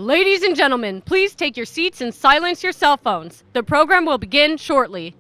Ladies and gentlemen, please take your seats and silence your cell phones. The program will begin shortly.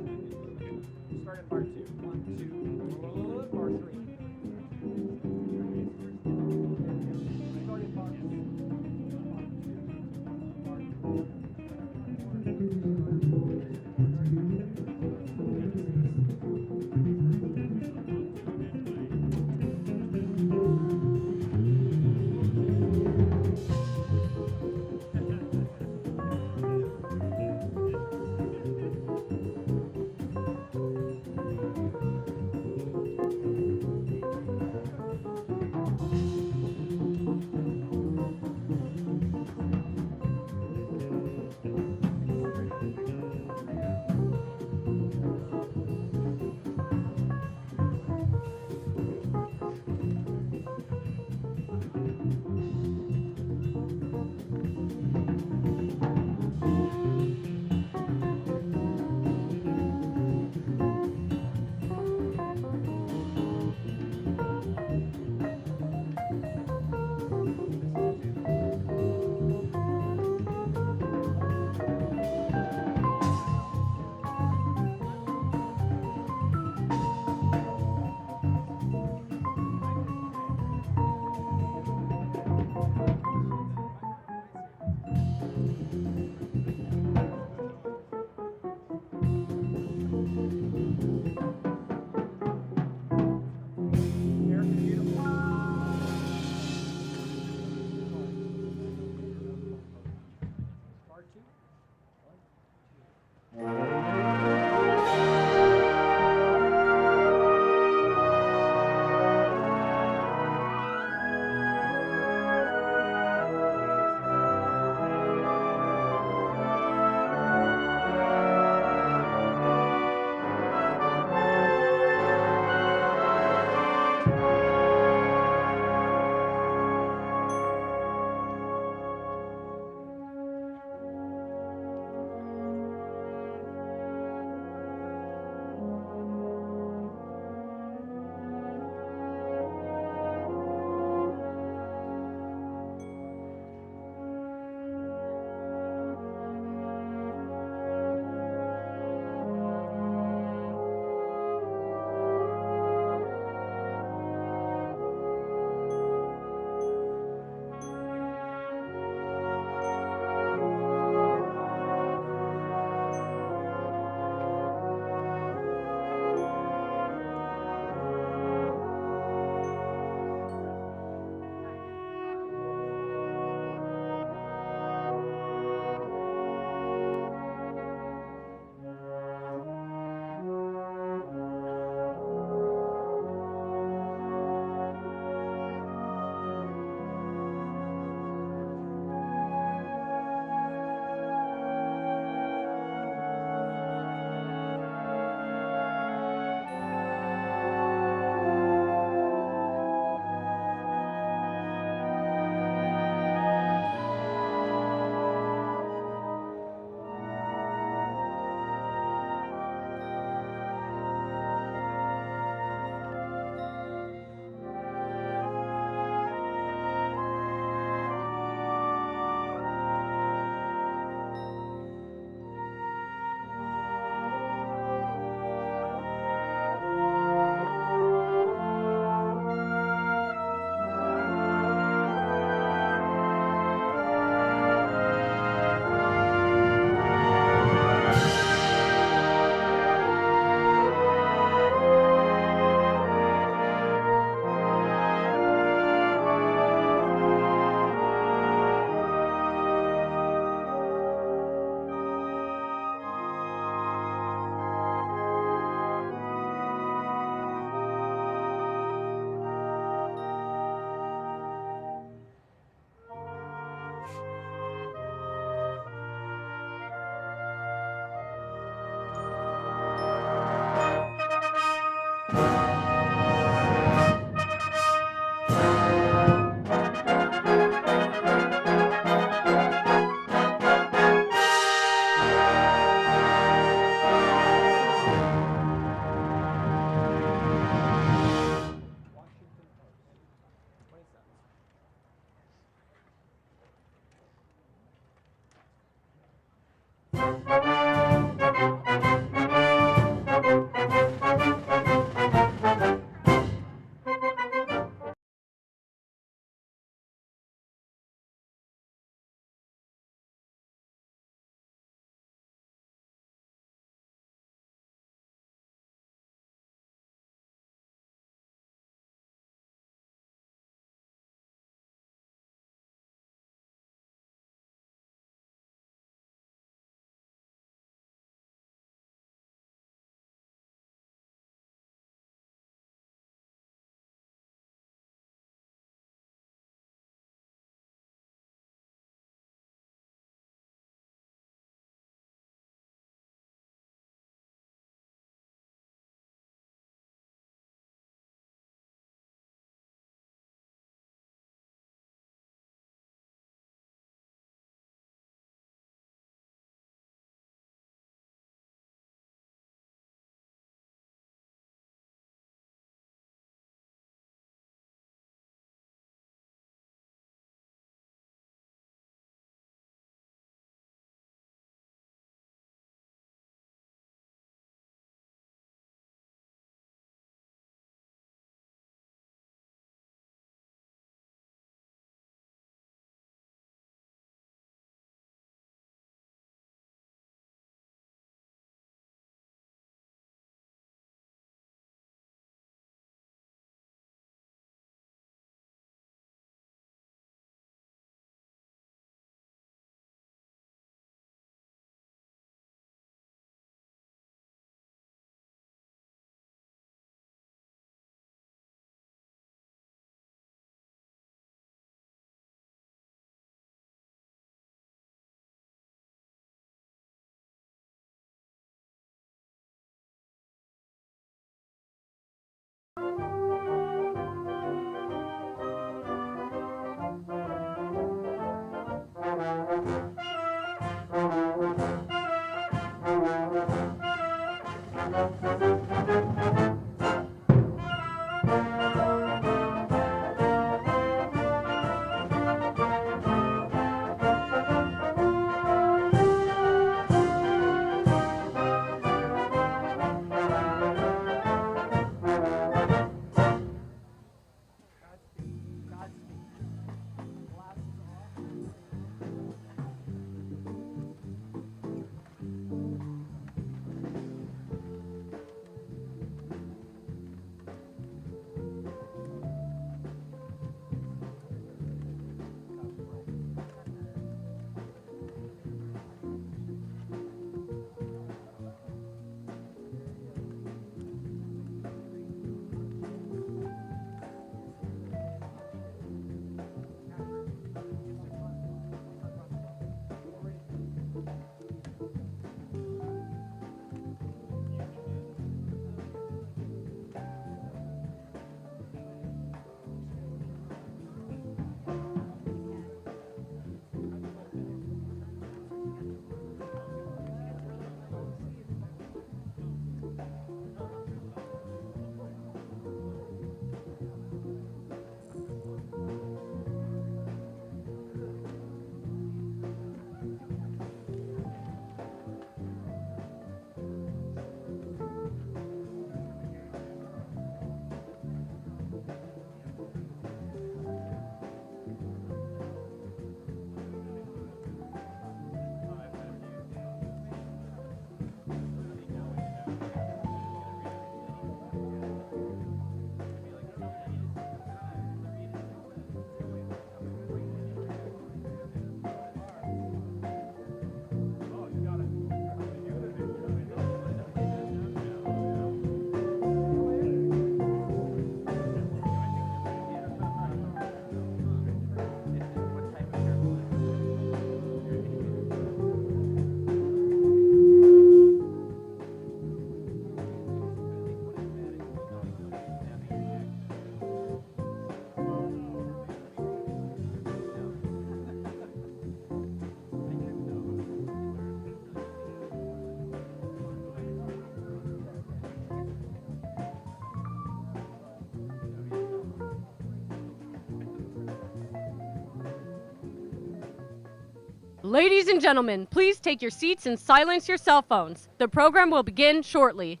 Ladies and gentlemen, please take your seats and silence your cell phones. The program will begin shortly.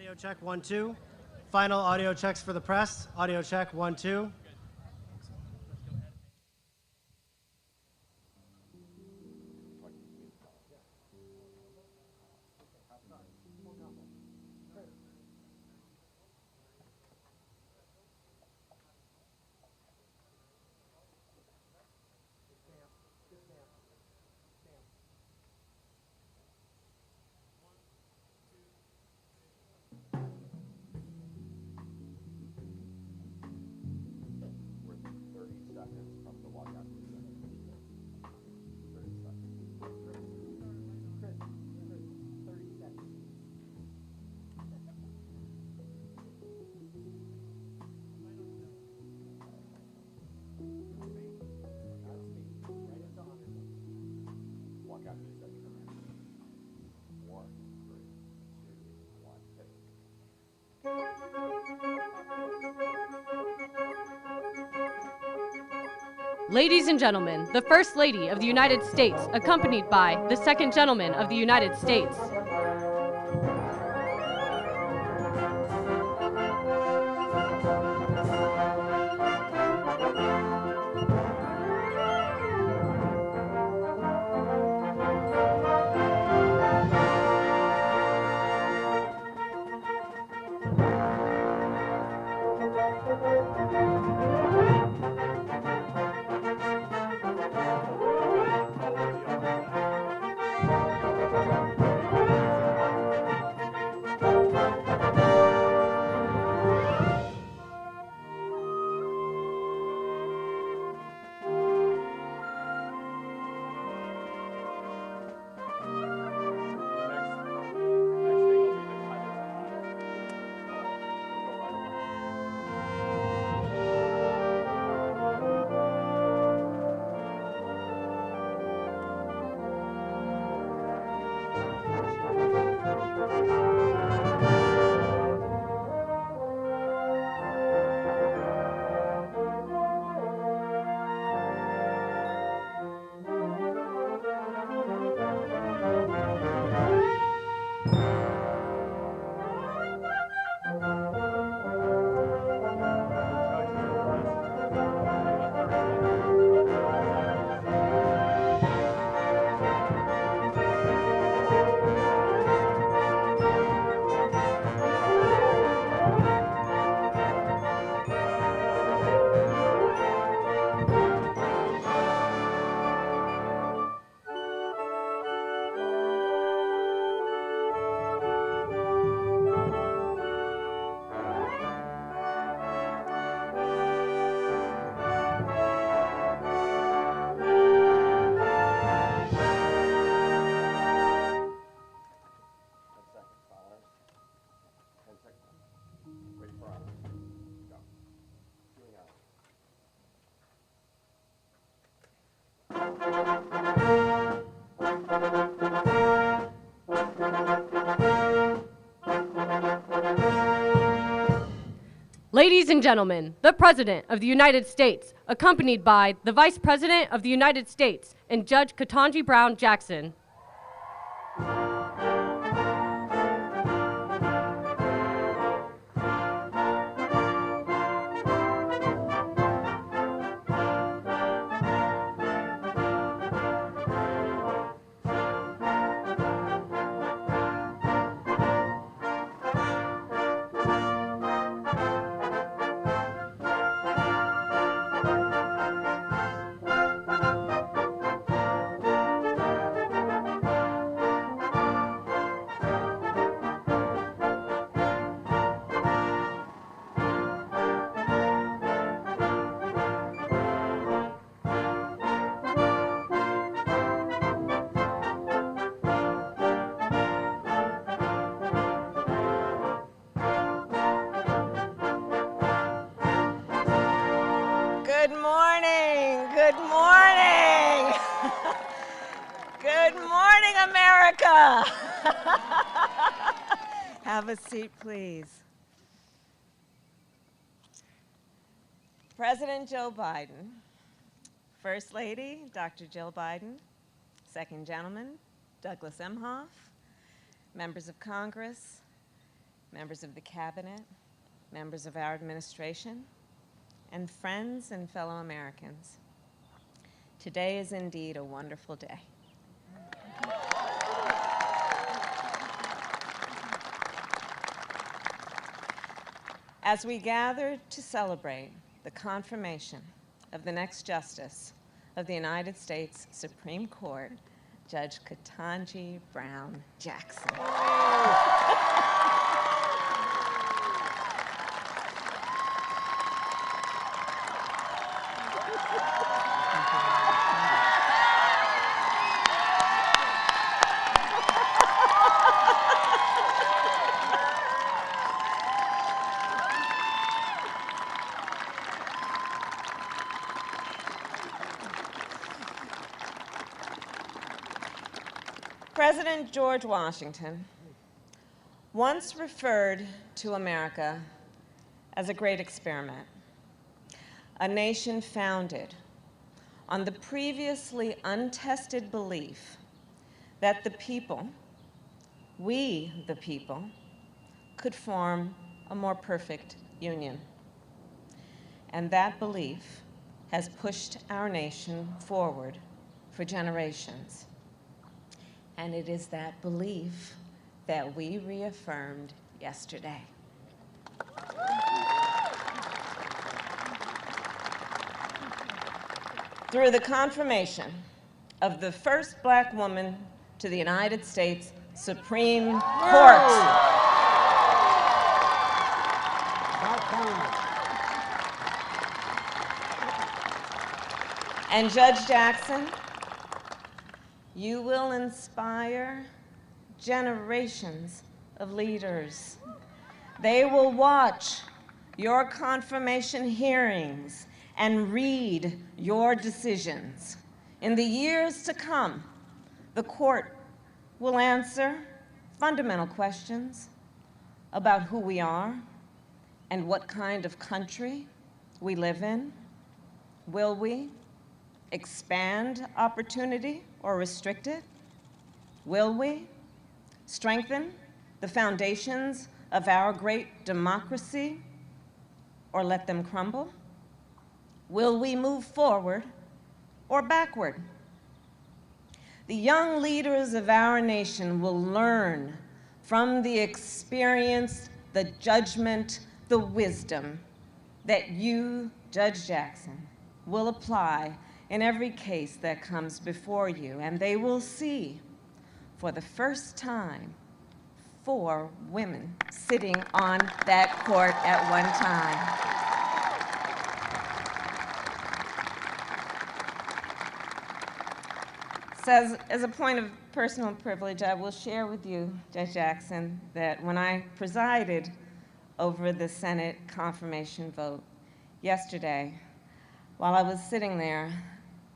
Audio check, 1, 2. Final audio checks for the press. Audio check, 1, 2. Ladies and gentlemen, the First Lady of the United States, accompanied by the Second Gentleman of the United States. Ladies and gentlemen, the President of the United States, accompanied by the Vice President of the United States and Judge Ketanji Brown Jackson. Good morning. Good morning. Good morning, America. Have a seat, please. President Joe Biden, First Lady Dr. Jill Biden, Second Gentleman Douglas Emhoff, members of Congress, members of the cabinet, members of our administration, and friends and fellow Americans. Today is indeed a wonderful day. As we gather to celebrate the confirmation of the next Justice of the United States Supreme Court, Judge Ketanji Brown Jackson. President George Washington once referred to America as a great experiment, a nation founded on the previously untested belief that the people, we the people, could form a more perfect union. And that belief has pushed our nation forward for generations. And it is that belief that we reaffirmed yesterday. Through the confirmation of the first Black woman to the United States Supreme Court. And Judge Jackson, you will inspire generations of leaders. They will watch your confirmation hearings and read your decisions. In the years to come, the court will answer fundamental questions about who we are and what kind of country we live in. Will we expand opportunity or restrict it? Will we strengthen the foundations of our great democracy or let them crumble? Will we move forward or backward? The young leaders of our nation will learn from the experience, the judgment, the wisdom that you, Judge Jackson, will apply in every case that comes before you, and they will see, for the first time, 4 women sitting on that court at one time. So as a point of personal privilege, I will share with you, Judge Jackson, that when I presided over the Senate confirmation vote yesterday, while I was sitting there,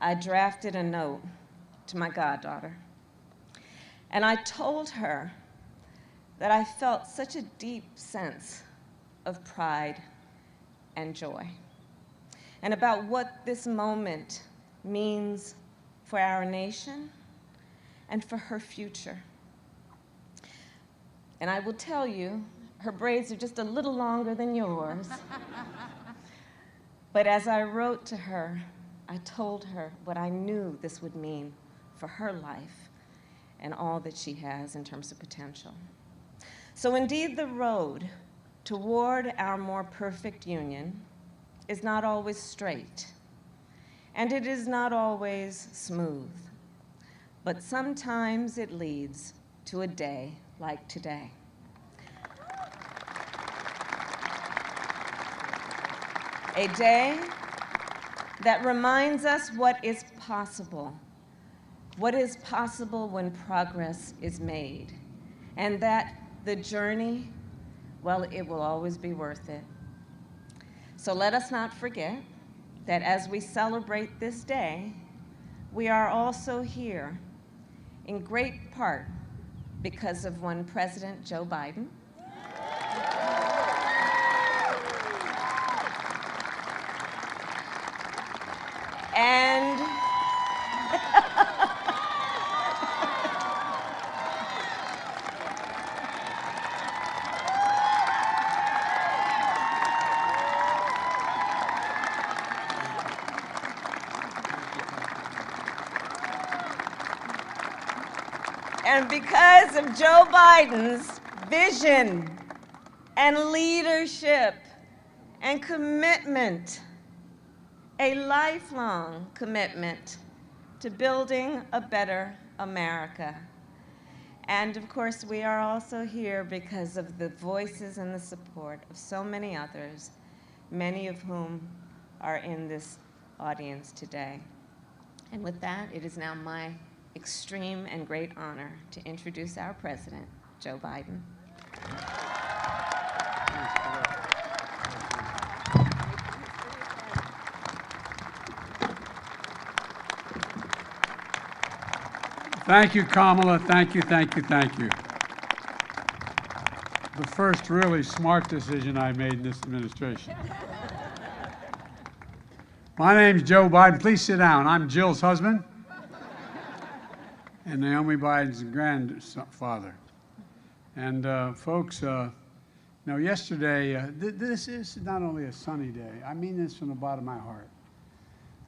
I drafted a note to my goddaughter. And I told her that I felt such a deep sense of pride and joy, and about what this moment means for our nation and for her future. And I will tell you, her braids are just a little longer than yours. But as I wrote to her, I told her what I knew this would mean for her life and all that she has in terms of potential. So indeed, the road toward our more perfect union is not always straight, and it is not always smooth, but sometimes it leads to a day like today. A day that reminds us what is possible when progress is made, and that the journey, well, it will always be worth it. So let us not forget that as we celebrate this day, we are also here in great part because of one President Joe Biden, and And because of Joe Biden's vision and leadership and commitment, a lifelong commitment to building a better America. And of course, we are also here because of the voices and the support of so many others, many of whom are in this audience today. And with that, it is now my extreme and great honor to introduce our president, Joe Biden. Thank you, Kamala. Thank you, thank you, thank you. The first really smart decision I made in this administration. My name's Joe Biden. Please sit down. I'm Jill's husband and Naomi Biden's grandfather. And folks, yesterday, this is not only a sunny day. I mean this from the bottom of my heart.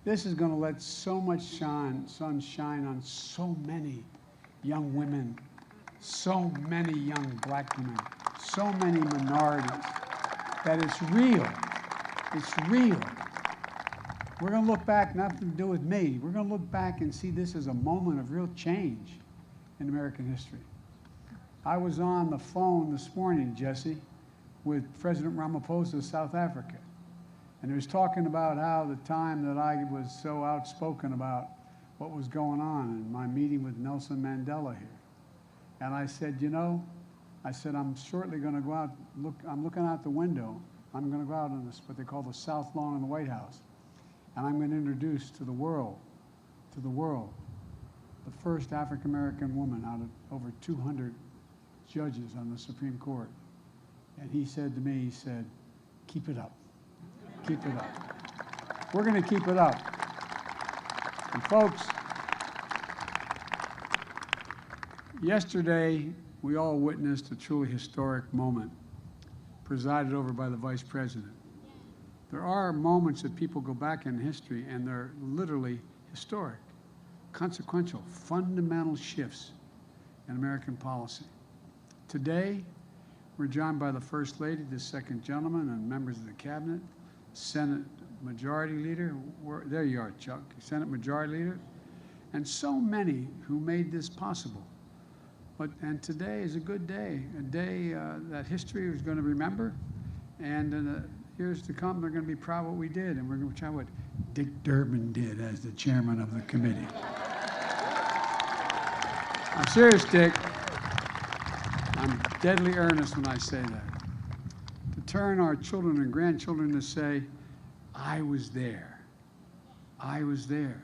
This is going to let so much sun shine on so many young women, so many young black women, so many minorities, that it's real. It's real. We're going to look back, nothing to do with me. We're going to look back and see this as a moment of real change in American history. I was on the phone this morning, Jesse, with President Ramaphosa of South Africa. And he was talking about how the time that I was so outspoken about what was going on in my meeting with Nelson Mandela here. And I said, I'm shortly going to go out, I'm looking out the window. I'm going to go out on this, what they call the South Lawn in the White House. And I'm going to introduce to the world, the first African-American woman out of over 200 judges on the Supreme Court. And he said to me, keep it up. Keep it up. We're going to keep it up. And folks, yesterday we all witnessed a truly historic moment presided over by the Vice President. There are moments that people go back in history and they're literally historic, consequential, fundamental shifts in American policy. Today, we're joined by the First Lady, the Second Gentleman, and members of the Cabinet, Senate Majority Leader, there you are, Chuck, Senate Majority Leader, and so many who made this possible. And today is a good day, a day that history is going to remember, and in the years to come, they're going to be proud of what we did, and we're going to try what Dick Durbin did as the chairman of the committee. I'm serious, Dick. I'm deadly earnest when I say that. To turn our children and grandchildren to say, I was there. I was there.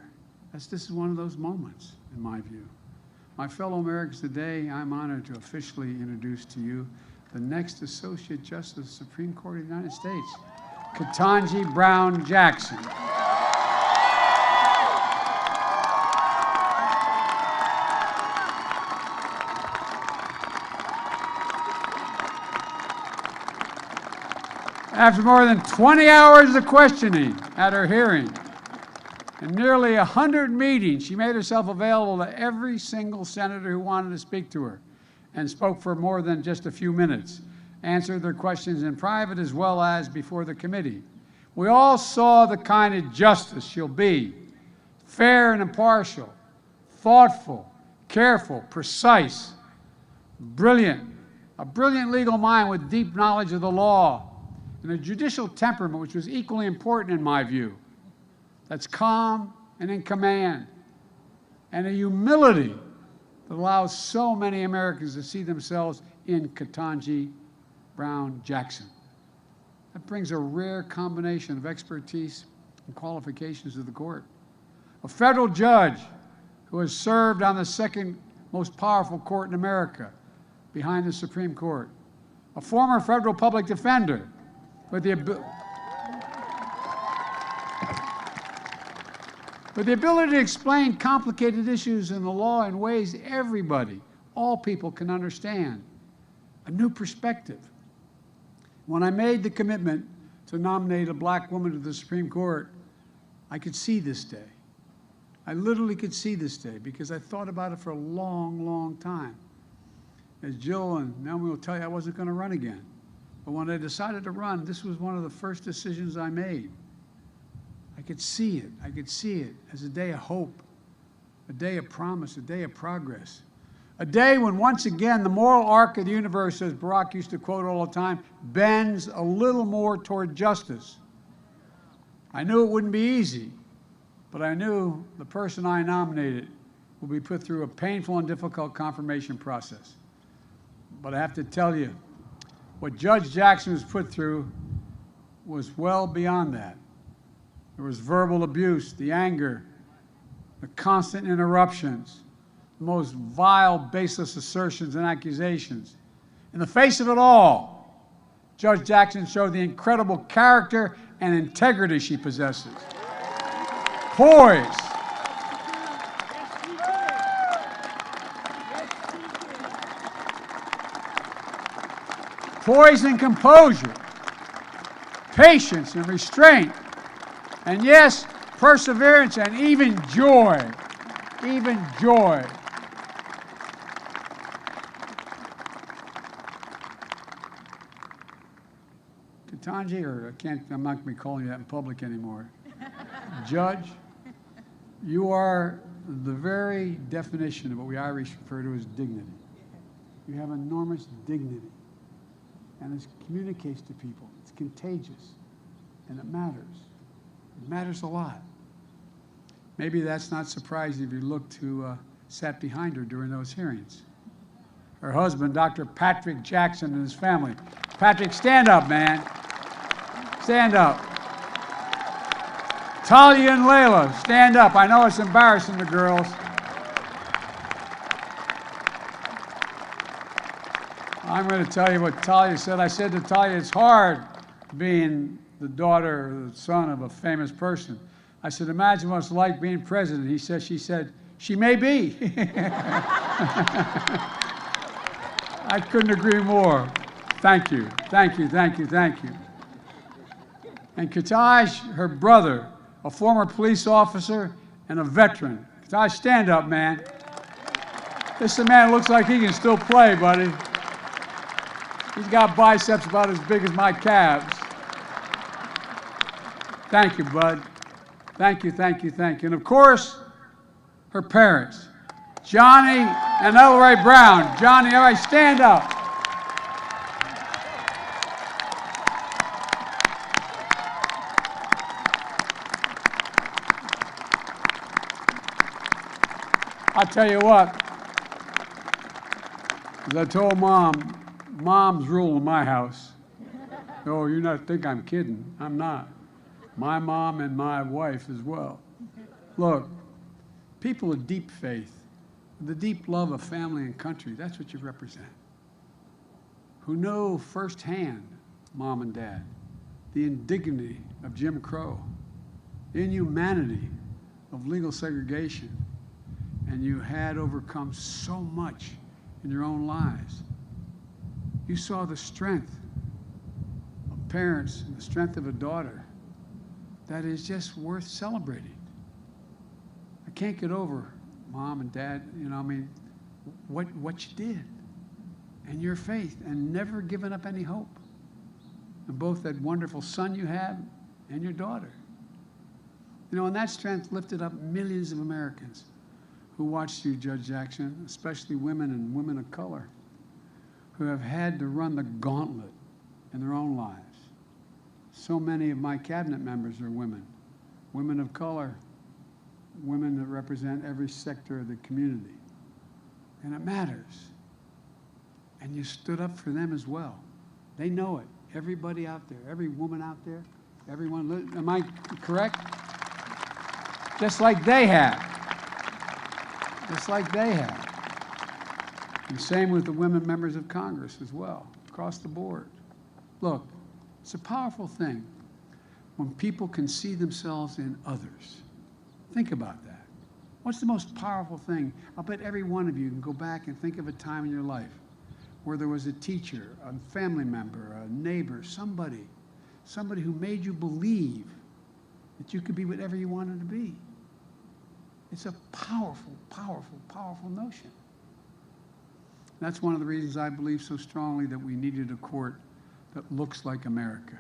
This is one of those moments, in my view. My fellow Americans, today I'm honored to officially introduce to you the next Associate Justice of the Supreme Court of the United States, Ketanji Brown Jackson. After more than 20 hours of questioning at her hearing and nearly 100 meetings, she made herself available to every single senator who wanted to speak to her and spoke for more than just a few minutes, answered their questions in private as well as before the committee. We all saw the kind of justice she'll be: fair and impartial, thoughtful, careful, precise, brilliant, a brilliant legal mind with deep knowledge of the law, and a judicial temperament which was equally important in my view, that's calm and in command, and a humility that allows so many Americans to see themselves in Ketanji Brown Jackson. That brings a rare combination of expertise and qualifications to the court. A federal judge who has served on the second most powerful court in America, behind the Supreme Court. A former federal public defender with the ability to explain complicated issues in the law in ways everybody, all people can understand. A new perspective. When I made the commitment to nominate a black woman to the Supreme Court, I could see this day. I literally could see this day because I thought about it for a long, long time. As Jill and Naomi will tell you, I wasn't going to run again. But when I decided to run, this was one of the first decisions I made. I could see it. I could see it as a day of hope, a day of promise, a day of progress. A day when, once again, the moral arc of the universe, as Barack used to quote all the time, bends a little more toward justice. I knew it wouldn't be easy, but I knew the person I nominated will be put through a painful and difficult confirmation process. But I have to tell you, what Judge Jackson was put through was well beyond that. There was verbal abuse, the anger, the constant interruptions, the most vile, baseless assertions and accusations. In the face of it all, Judge Jackson showed the incredible character and integrity she possesses. Poise. Poise and composure. Patience and restraint. And yes, perseverance and even joy. Even joy. Ketanji, or I'm not going to be calling you that in public anymore. Judge, you are the very definition of what we Irish refer to as dignity. You have enormous dignity. And it communicates to people. It's contagious. And it matters. It matters a lot. Maybe that's not surprising if you looked who sat behind her during those hearings. Her husband, Dr. Patrick Jackson, and his family. Patrick, stand up, man. Stand up. Talia and Layla, stand up. I know it's embarrassing to girls. I'm going to tell you what Talia said. I said to Talia, it's hard being the daughter or the son of a famous person. I said, imagine what it's like being president. She said, she may be. I couldn't agree more. Thank you, thank you, thank you, thank you. And Ketanji, her brother, a former police officer and a veteran. Ketanji, stand up, man. This is a man who looks like he can still play, buddy. He's got biceps about as big as my calves. Thank you, bud. Thank you, thank you, thank you. And of course, her parents, Johnny and Elroy Brown. Johnny, all right, stand up. I'll tell you what, as I told Mom, Mom's rule in my house. Oh, you not think I'm kidding. I'm not. My mom and my wife as well. Look, people of deep faith, the deep love of family and country, that's what you represent. Who know firsthand, Mom and Dad, the indignity of Jim Crow, the inhumanity of legal segregation, and you had overcome so much in your own lives. You saw the strength of parents and the strength of a daughter that is just worth celebrating. I can't get over, Mom and Dad, what you did and your faith and never giving up any hope. And both that wonderful son you had and your daughter. And that strength lifted up millions of Americans who watched you, Judge Jackson, especially women and women of color, who have had to run the gauntlet in their own lives. So many of my cabinet members are women, women of color, women that represent every sector of the community. And it matters. And you stood up for them as well. They know it. Everybody out there, every woman out there, everyone, am I correct? Just like they have. Just like they have. And same with the women members of Congress as well, across the board. Look, it's a powerful thing when people can see themselves in others. Think about that. What's the most powerful thing? I'll bet every one of you can go back and think of a time in your life where there was a teacher, a family member, a neighbor, somebody who made you believe that you could be whatever you wanted to be. It's a powerful, powerful, powerful notion. That's one of the reasons I believe so strongly that we needed a court that looks like America,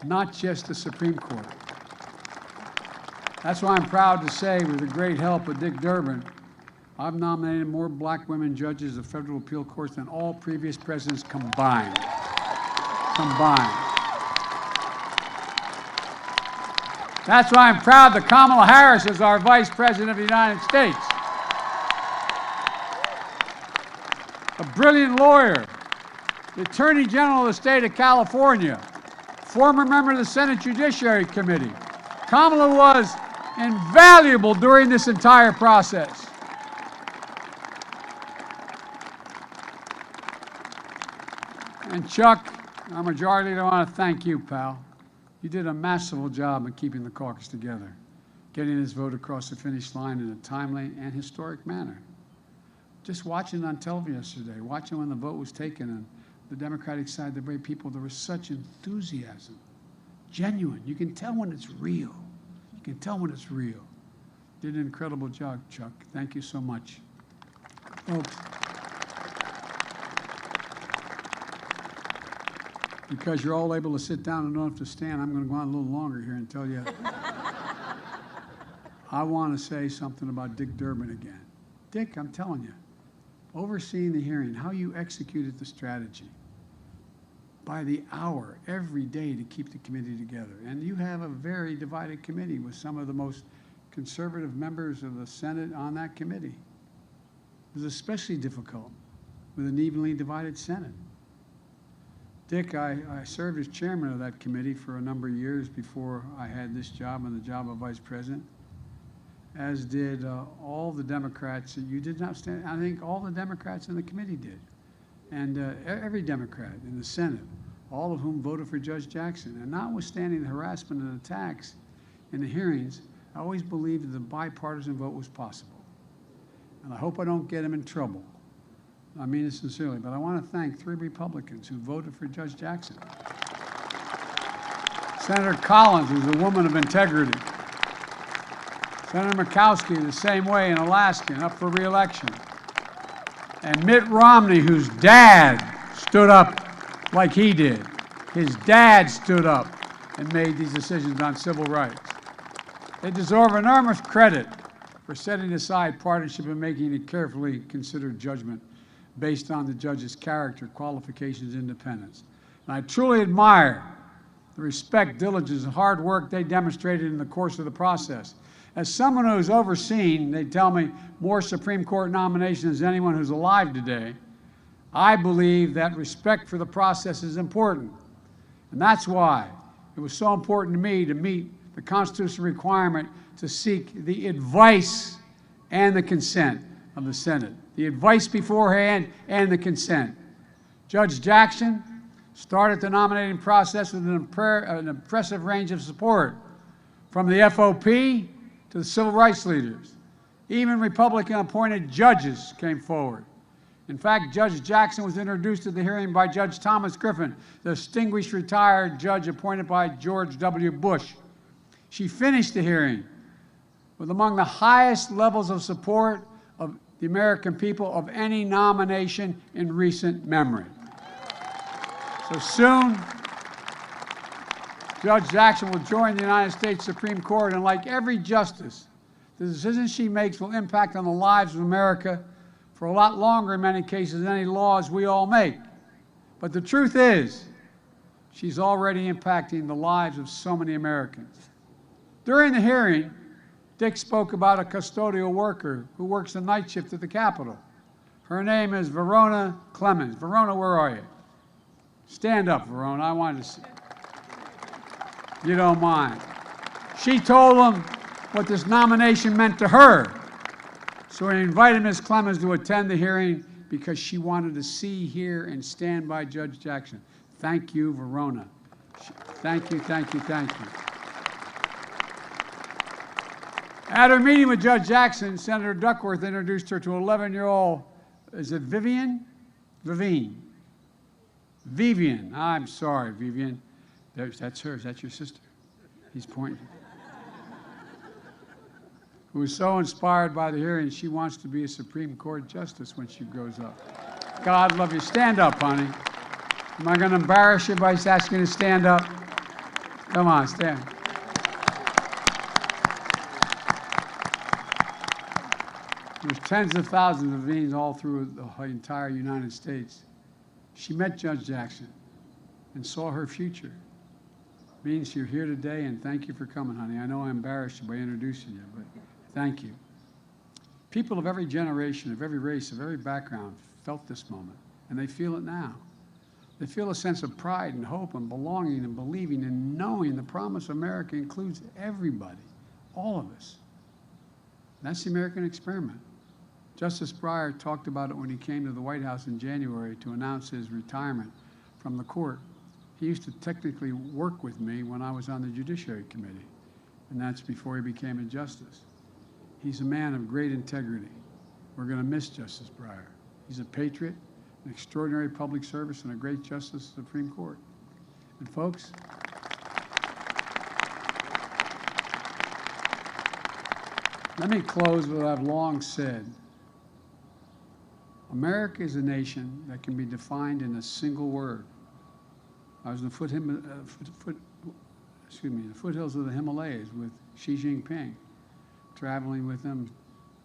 not just the Supreme Court. That's why I'm proud to say, with the great help of Dick Durbin, I've nominated more black women judges of federal appeal courts than all previous presidents combined. That's why I'm proud that Kamala Harris is our Vice President of the United States. A brilliant lawyer, the Attorney General of the state of California, former member of the Senate Judiciary Committee. Kamala was invaluable during this entire process. And Chuck, our majority leader, I want to thank you, pal. You did a masterful job in keeping the caucus together, getting this vote across the finish line in a timely and historic manner. Just watching on television yesterday, watching when the vote was taken on the Democratic side, the way people, there was such enthusiasm, genuine. You can tell when it's real. You can tell when it's real. You did an incredible job, Chuck. Thank you so much. Folks, because you're all able to sit down and don't have to stand, I'm going to go on a little longer here and tell you. I want to say something about Dick Durbin again. Dick, I'm telling you, overseeing the hearing, how you executed the strategy by the hour, every day to keep the committee together. And you have a very divided committee with some of the most conservative members of the Senate on that committee. It was especially difficult with an evenly divided Senate. Dick, I served as chairman of that committee for a number of years before I had this job and the job of vice president, as did all the Democrats. You did not stand, I think all the Democrats in the committee did, and every Democrat in the Senate, all of whom voted for Judge Jackson. And notwithstanding the harassment and attacks in the hearings, I always believed that the bipartisan vote was possible. And I hope I don't get him in trouble. I mean it sincerely, but I want to thank 3 Republicans who voted for Judge Jackson. Senator Collins, who's a woman of integrity. Senator Murkowski, the same way, an Alaskan, up for re-election. And Mitt Romney, whose dad stood up like he did. His dad stood up and made these decisions on civil rights. They deserve enormous credit for setting aside partisanship and making a carefully considered judgment based on the judge's character, qualifications, independence. And I truly admire the respect, diligence, and hard work they demonstrated in the course of the process. As someone who's overseen, they tell me, more Supreme Court nominations than anyone who's alive today, I believe that respect for the process is important. And that's why it was so important to me to meet the constitutional requirement to seek the advice and the consent of the Senate. The advice beforehand and the consent. Judge Jackson started the nominating process with an impressive range of support, from the FOP to the civil rights leaders. Even Republican-appointed judges came forward. In fact, Judge Jackson was introduced at the hearing by Judge Thomas Griffin, the distinguished retired judge appointed by George W. Bush. She finished the hearing with among the highest levels of support of the American people of any nomination in recent memory. So soon, Judge Jackson will join the United States Supreme Court, and like every justice, the decisions she makes will impact on the lives of America for a lot longer in many cases than any laws we all make. But the truth is, she's already impacting the lives of so many Americans. During the hearing, Dick spoke about a custodial worker who works the night shift at the Capitol. Her name is Verona Clemens. Verona, where are you? Stand up, Verona. I wanted to see. You don't mind. She told him what this nomination meant to her. So he invited Ms. Clemens to attend the hearing because she wanted to see, hear, and stand by Judge Jackson. Thank you, Verona. Thank you, thank you, thank you. At her meeting with Judge Jackson, Senator Duckworth introduced her to 11-year-old, is it Vivian? Vivian. I'm sorry, Vivian. That's her. Is that your sister? He's pointing. who was so inspired by the hearing, she wants to be a Supreme Court justice when she grows up. God love you. Stand up, honey. Am I going to embarrass you by asking you to stand up? Come on, stand. There's tens of thousands of meetings all through the entire United States. She met Judge Jackson and saw her future. Means you're here today, and thank you for coming, honey. I know I embarrassed you by introducing you, but thank you. People of every generation, of every race, of every background felt this moment, and they feel it now. They feel a sense of pride and hope and belonging and believing and knowing the promise of America includes everybody, all of us. That's the American experiment. Justice Breyer talked about it when he came to the White House in January to announce his retirement from the court. He used to technically work with me when I was on the Judiciary Committee, and that's before he became a justice. He's a man of great integrity. We're going to miss Justice Breyer. He's a patriot, an extraordinary public service, and a great justice of the Supreme Court. And folks, let me close with what I've long said. America is a nation that can be defined in a single word. I was in the foothills of the Himalayas with Xi Jinping, traveling with him.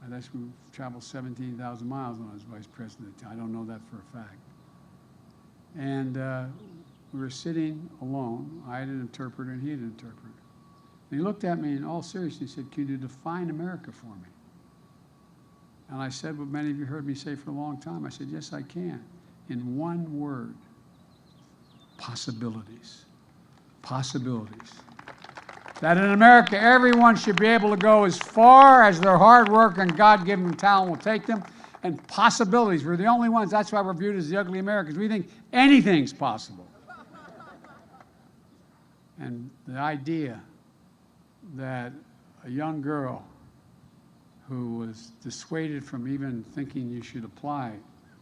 I guess we traveled 17,000 miles when I was vice president. I don't know that for a fact. And we were sitting alone. I had an interpreter and he had an interpreter. And he looked at me in all seriousness. He said, "Can you define America for me?" And I said what many of you heard me say for a long time. I said, "Yes, I can. In one word, possibilities. Possibilities. That in America, everyone should be able to go as far as their hard work and God-given talent will take them, and possibilities. We're the only ones. That's why we're viewed as the ugly Americans. We think anything's possible." And the idea that a young girl who was dissuaded from even thinking you should apply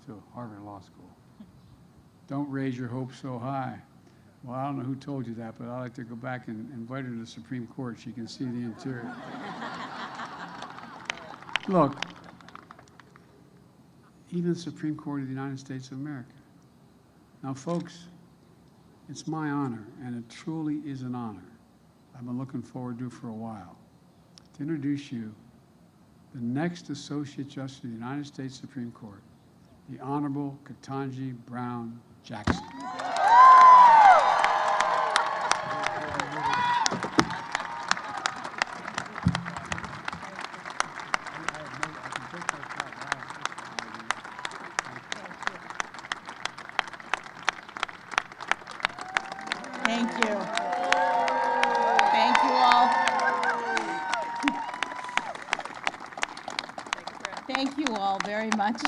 to Harvard Law School, don't raise your hopes so high. Well, I don't know who told you that, but I'd like to go back and invite her to the Supreme Court. She can see the interior. Look, even the Supreme Court of the United States of America. Now, folks, it's my honor, and it truly is an honor. I've been looking forward to it for a while, to introduce you the next Associate Justice of the United States Supreme Court, the Honorable Ketanji Brown Jackson. Thank you. Thank you all. Thank you all very much.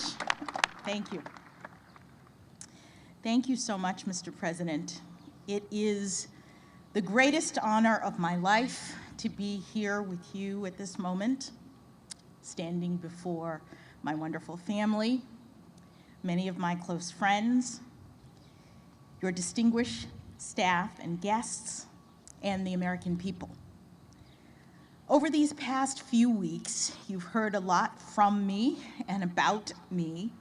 Thank you. Thank you so much, Mr. President. It is the greatest honor of my life to be here with you at this moment, standing before my wonderful family, many of my close friends, your distinguished staff and guests, and the American people. Over these past few weeks, you've heard a lot from me and about me.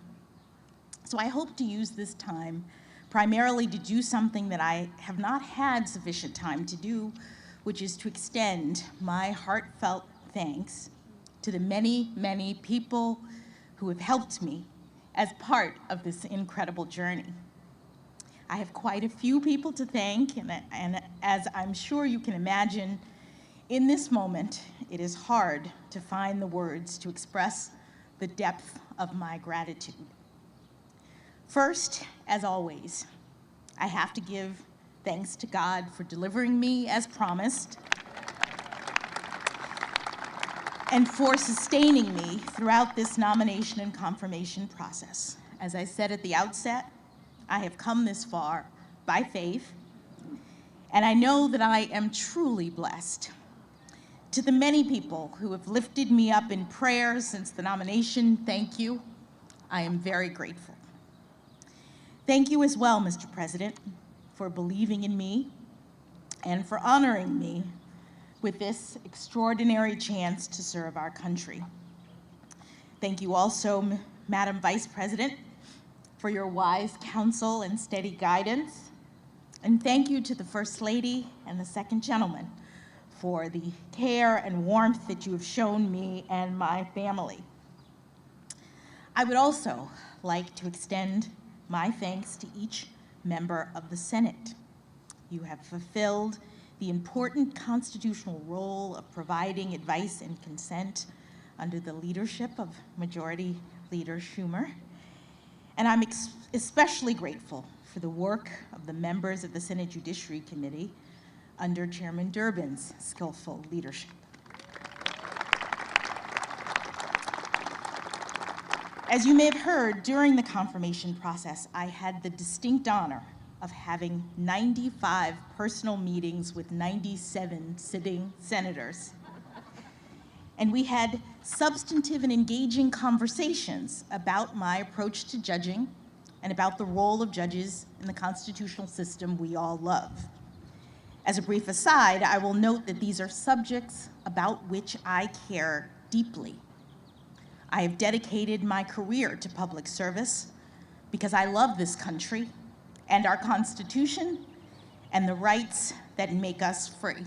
So I hope to use this time primarily to do something that I have not had sufficient time to do, which is to extend my heartfelt thanks to the many, many people who have helped me as part of this incredible journey. I have quite a few people to thank, and as I'm sure you can imagine, in this moment, it is hard to find the words to express the depth of my gratitude. First, as always, I have to give thanks to God for delivering me as promised and for sustaining me throughout this nomination and confirmation process. As I said at the outset, I have come this far by faith, and I know that I am truly blessed. To the many people who have lifted me up in prayer since the nomination, thank you. I am very grateful. Thank you as well, Mr. President, for believing in me and for honoring me with this extraordinary chance to serve our country. Thank you also, Madam Vice President, for your wise counsel and steady guidance. And thank you to the First Lady and the Second Gentleman for the care and warmth that you have shown me and my family. I would also like to extend my thanks to each member of the Senate. You have fulfilled the important constitutional role of providing advice and consent under the leadership of Majority Leader Schumer. And I'm especially grateful for the work of the members of the Senate Judiciary Committee under Chairman Durbin's skillful leadership. As you may have heard, during the confirmation process, I had the distinct honor of having 95 personal meetings with 97 sitting senators. And we had substantive and engaging conversations about my approach to judging and about the role of judges in the constitutional system we all love. As a brief aside, I will note that these are subjects about which I care deeply. I have dedicated my career to public service because I love this country and our Constitution and the rights that make us free.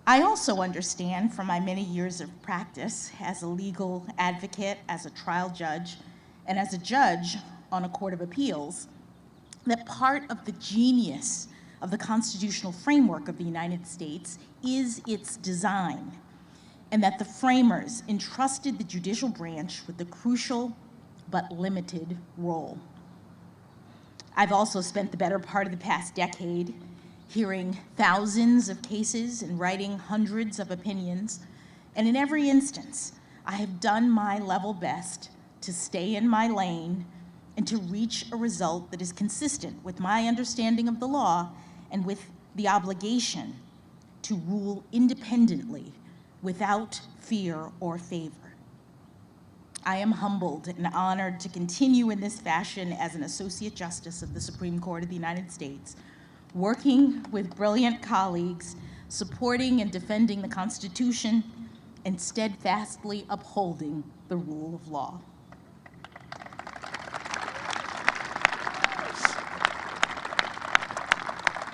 I also understand from my many years of practice as a legal advocate, as a trial judge, and as a judge on a court of appeals, that part of the genius of the constitutional framework of the United States is its design, and that the framers entrusted the judicial branch with a crucial but limited role. I've also spent the better part of the past decade hearing thousands of cases and writing hundreds of opinions, and in every instance, I have done my level best to stay in my lane and to reach a result that is consistent with my understanding of the law and with the obligation to rule independently without fear or favor. I am humbled and honored to continue in this fashion as an Associate Justice of the Supreme Court of the United States, working with brilliant colleagues, supporting and defending the Constitution, and steadfastly upholding the rule of law.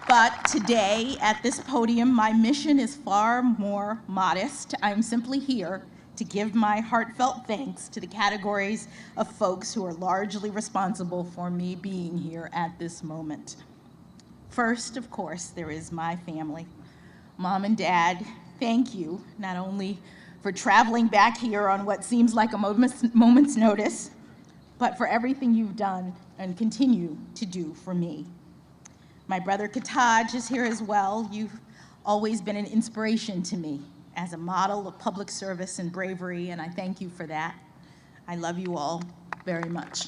But today, at this podium, my mission is far more modest. I'm simply here to give my heartfelt thanks to the categories of folks who are largely responsible for me being here at this moment. First, of course, there is my family. Mom and Dad, thank you, not only for traveling back here on what seems like a moment's notice, but for everything you've done and continue to do for me. My brother Ketanji is here as well. You've always been an inspiration to me as a model of public service and bravery, and I thank you for that. I love you all very much.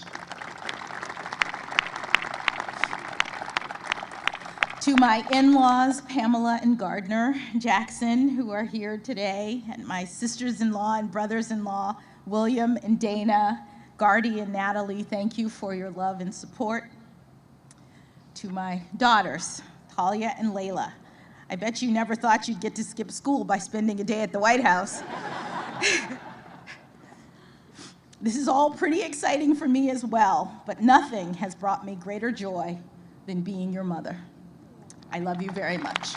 To my in-laws, Pamela and Gardner Jackson, who are here today, and my sisters-in-law and brothers-in-law, William and Dana, Gardy and Natalie, thank you for your love and support. To my daughters, Talia and Layla, I bet you never thought you'd get to skip school by spending a day at the White House. This is all pretty exciting for me as well, but nothing has brought me greater joy than being your mother. I love you very much.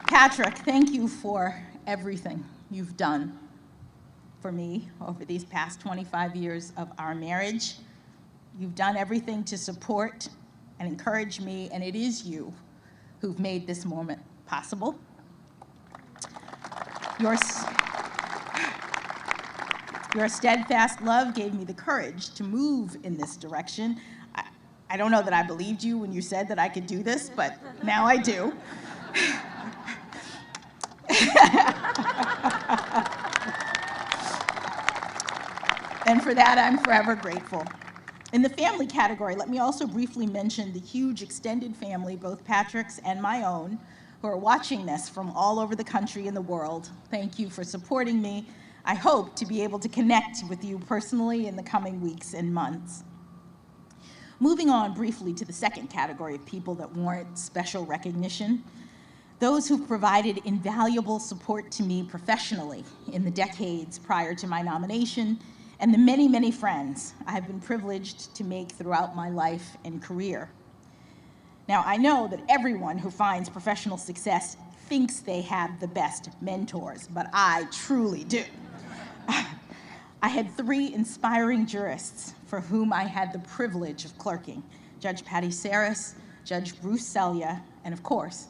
Patrick, thank you for everything you've done for me over these past 25 years of our marriage. You've done everything to support and encourage me, and it is you who've made this moment possible. Your steadfast love gave me the courage to move in this direction. I don't know that I believed you when you said that I could do this, but now I do. And for that, I'm forever grateful. In the family category, let me also briefly mention the huge extended family, both Patrick's and my own, who are watching this from all over the country and the world. Thank you for supporting me. I hope to be able to connect with you personally in the coming weeks and months. Moving on briefly to the second category of people that warrant special recognition, those who've provided invaluable support to me professionally in the decades prior to my nomination, and the many, many friends I've been privileged to make throughout my life and career. Now, I know that everyone who finds professional success thinks they have the best mentors, but I truly do. I had 3 inspiring jurists for whom I had the privilege of clerking: Judge Patty Saris, Judge Bruce Selya, and of course,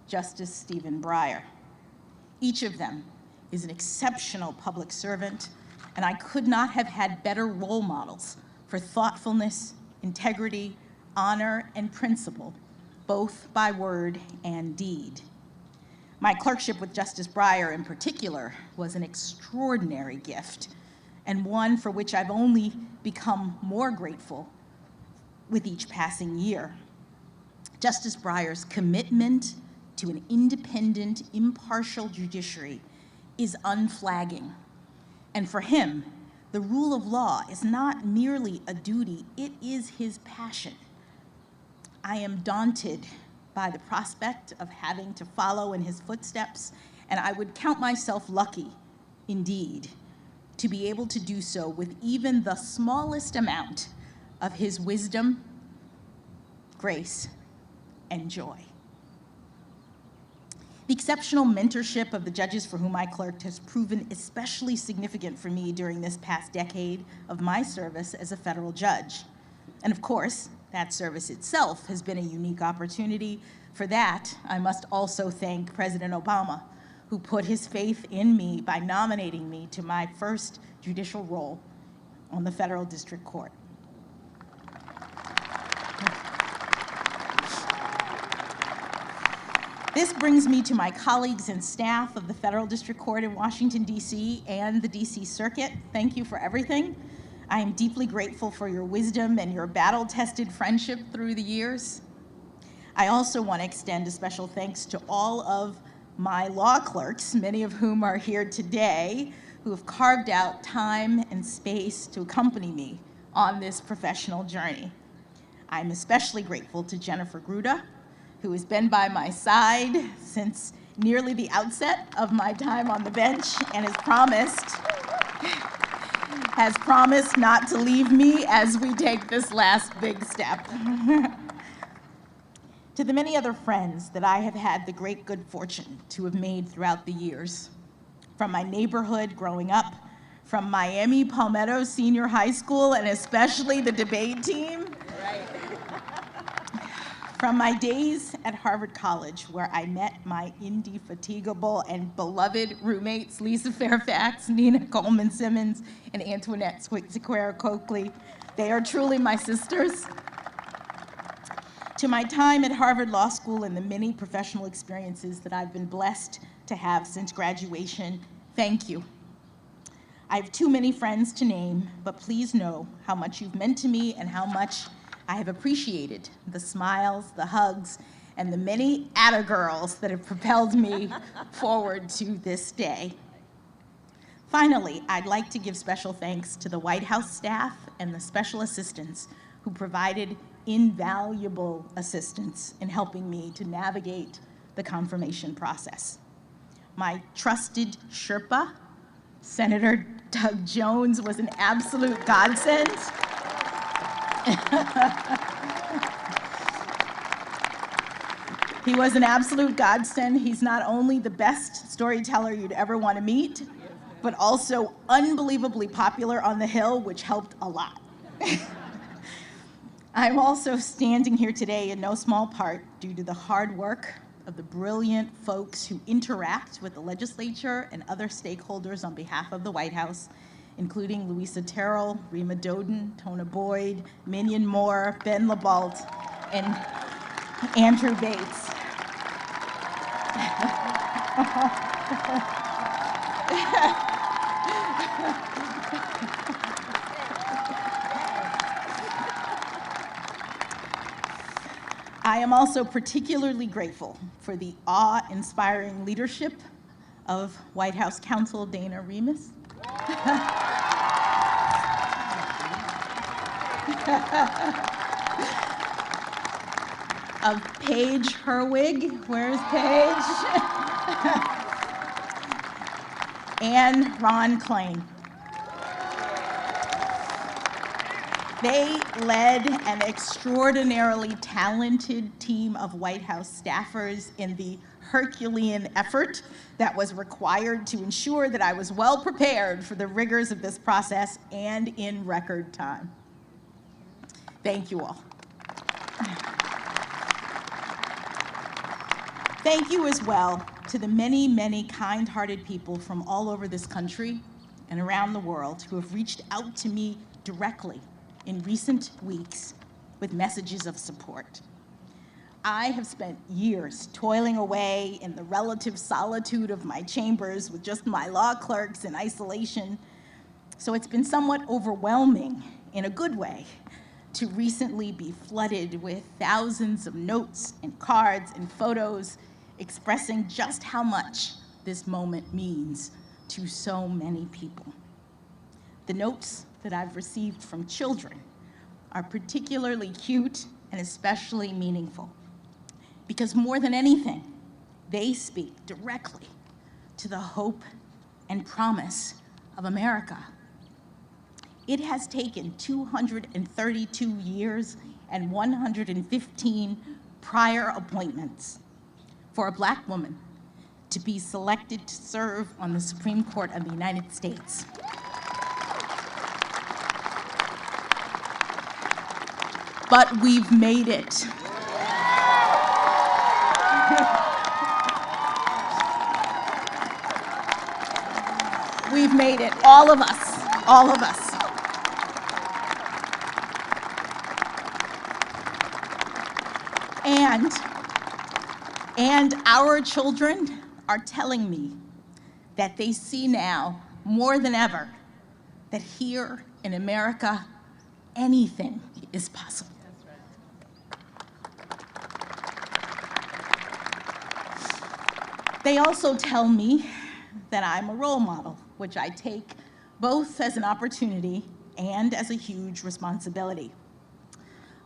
Justice Stephen Breyer. Each of them is an exceptional public servant, and I could not have had better role models for thoughtfulness, integrity, honor, and principle, both by word and deed. My clerkship with Justice Breyer in particular was an extraordinary gift, and one for which I've only become more grateful with each passing year. Justice Breyer's commitment to an independent, impartial judiciary is unflagging. And for him, the rule of law is not merely a duty, it is his passion. I am daunted by the prospect of having to follow in his footsteps, and I would count myself lucky, indeed, to be able to do so with even the smallest amount of his wisdom, grace, and joy. The exceptional mentorship of the judges for whom I clerked has proven especially significant for me during this past decade of my service as a federal judge. And of course, that service itself has been a unique opportunity. For that, I must also thank President Obama, who put his faith in me by nominating me to my first judicial role on the Federal District Court. This brings me to my colleagues and staff of the Federal District Court in Washington, D.C. and the D.C. Circuit. Thank you for everything. I am deeply grateful for your wisdom and your battle-tested friendship through the years. I also want to extend a special thanks to all of my law clerks, many of whom are here today, who have carved out time and space to accompany me on this professional journey. I'm especially grateful to Jennifer Gruda, who has been by my side since nearly the outset of my time on the bench and has promised not to leave me as we take this last big step. To the many other friends that I have had the great good fortune to have made throughout the years, from my neighborhood growing up, from Miami Palmetto Senior High School, and especially the debate team, from my days at Harvard College, where I met my indefatigable and beloved roommates, Lisa Fairfax, Nina Coleman Simmons, and Antoinette Sequeira Coakley. They are truly my sisters. To my time at Harvard Law School and the many professional experiences that I've been blessed to have since graduation, thank you. I have too many friends to name, but please know how much you've meant to me and how much I have appreciated the smiles, the hugs, and the many atta-girls that have propelled me forward to this day. Finally, I'd like to give special thanks to the White House staff and the special assistants who provided invaluable assistance in helping me to navigate the confirmation process. My trusted Sherpa, Senator Doug Jones, was an absolute godsend. He was an absolute godsend. He's not only the best storyteller you'd ever want to meet, but also unbelievably popular on the Hill, which helped a lot. I'm also standing here today in no small part due to the hard work of the brilliant folks who interact with the legislature and other stakeholders on behalf of the White House, including Louisa Terrell, Rima Doden, Tona Boyd, Minion Moore, Ben LaBalt, and Andrew Bates. I am also particularly grateful for the awe-inspiring leadership of White House counsel Dana Remus. of Paige Herwig. Where's Paige? And Ron Klain. They led an extraordinarily talented team of White House staffers in the Herculean effort that was required to ensure that I was well prepared for the rigors of this process and in record time. Thank you all. Thank you as well to the many, many kind-hearted people from all over this country and around the world who have reached out to me directly in recent weeks with messages of support. I have spent years toiling away in the relative solitude of my chambers with just my law clerks in isolation, so it's been somewhat overwhelming in a good way to recently be flooded with thousands of notes and cards and photos expressing just how much this moment means to so many people. The notes that I've received from children are particularly cute and especially meaningful because more than anything, they speak directly to the hope and promise of America. It has taken 232 years and 115 prior appointments for a Black woman to be selected to serve on the Supreme Court of the United States. But we've made it. We've made it, all of us, all of us. And our children are telling me that they see now more than ever that here in America, anything is possible. They also tell me that I'm a role model, which I take both as an opportunity and as a huge responsibility.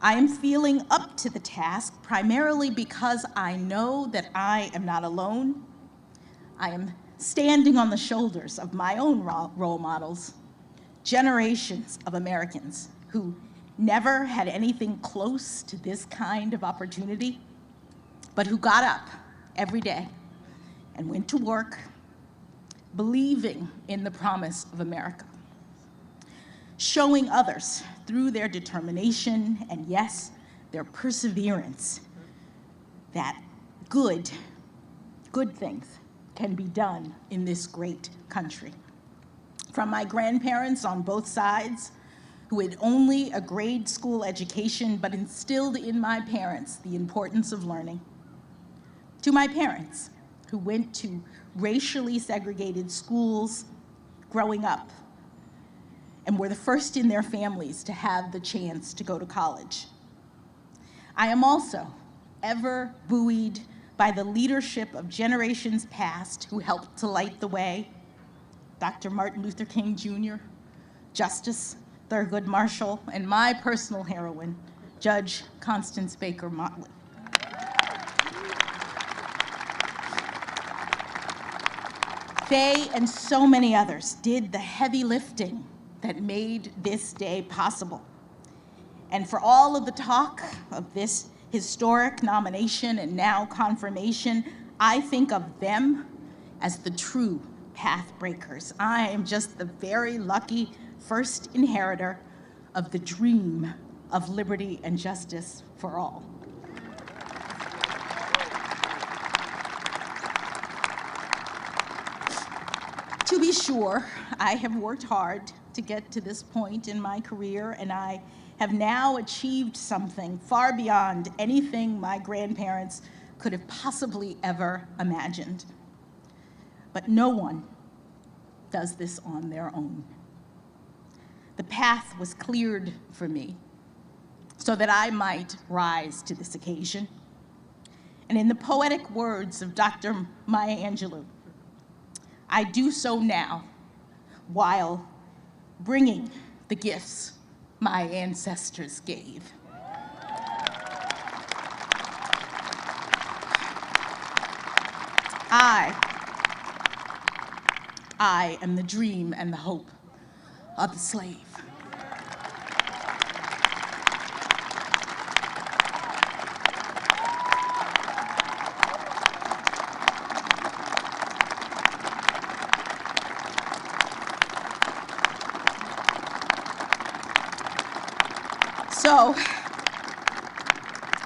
I am feeling up to the task primarily because I know that I am not alone. I am standing on the shoulders of my own role models, generations of Americans who never had anything close to this kind of opportunity, but who got up every day and went to work believing in the promise of America, showing others through their determination and, yes, their perseverance that good things can be done in this great country. From my grandparents on both sides, who had only a grade school education but instilled in my parents the importance of learning, to my parents, who went to racially segregated schools growing up and were the first in their families to have the chance to go to college. I am also ever buoyed by the leadership of generations past who helped to light the way: Dr. Martin Luther King Jr., Justice Thurgood Marshall, and my personal heroine, Judge Constance Baker Motley. They and so many others did the heavy lifting that made this day possible. And for all of the talk of this historic nomination and now confirmation, I think of them as the true path breakers. I am just the very lucky first inheritor of the dream of liberty and justice for all. To be sure, I have worked hard to get to this point in my career, and I have now achieved something far beyond anything my grandparents could have possibly ever imagined. But no one does this on their own. The path was cleared for me so that I might rise to this occasion. And in the poetic words of Dr. Maya Angelou, I do so now while bringing the gifts my ancestors gave. I am the dream and the hope of the slave.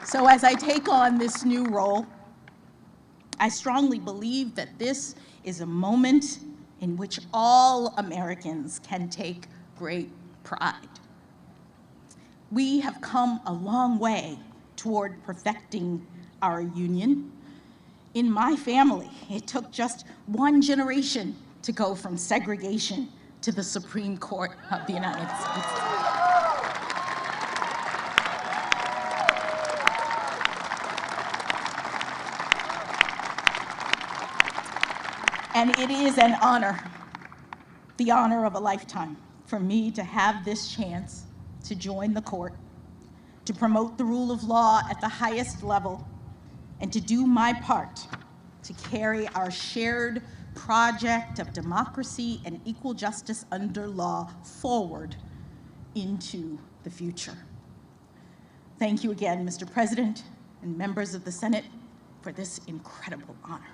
So as I take on this new role, I strongly believe that this is a moment in which all Americans can take great pride. We have come a long way toward perfecting our union. In my family, it took just one generation to go from segregation to the Supreme Court of the United States. And it is an honor, the honor of a lifetime, for me to have this chance to join the court, to promote the rule of law at the highest level, and to do my part to carry our shared project of democracy and equal justice under law forward into the future. Thank you again, Mr. President and members of the Senate, for this incredible honor.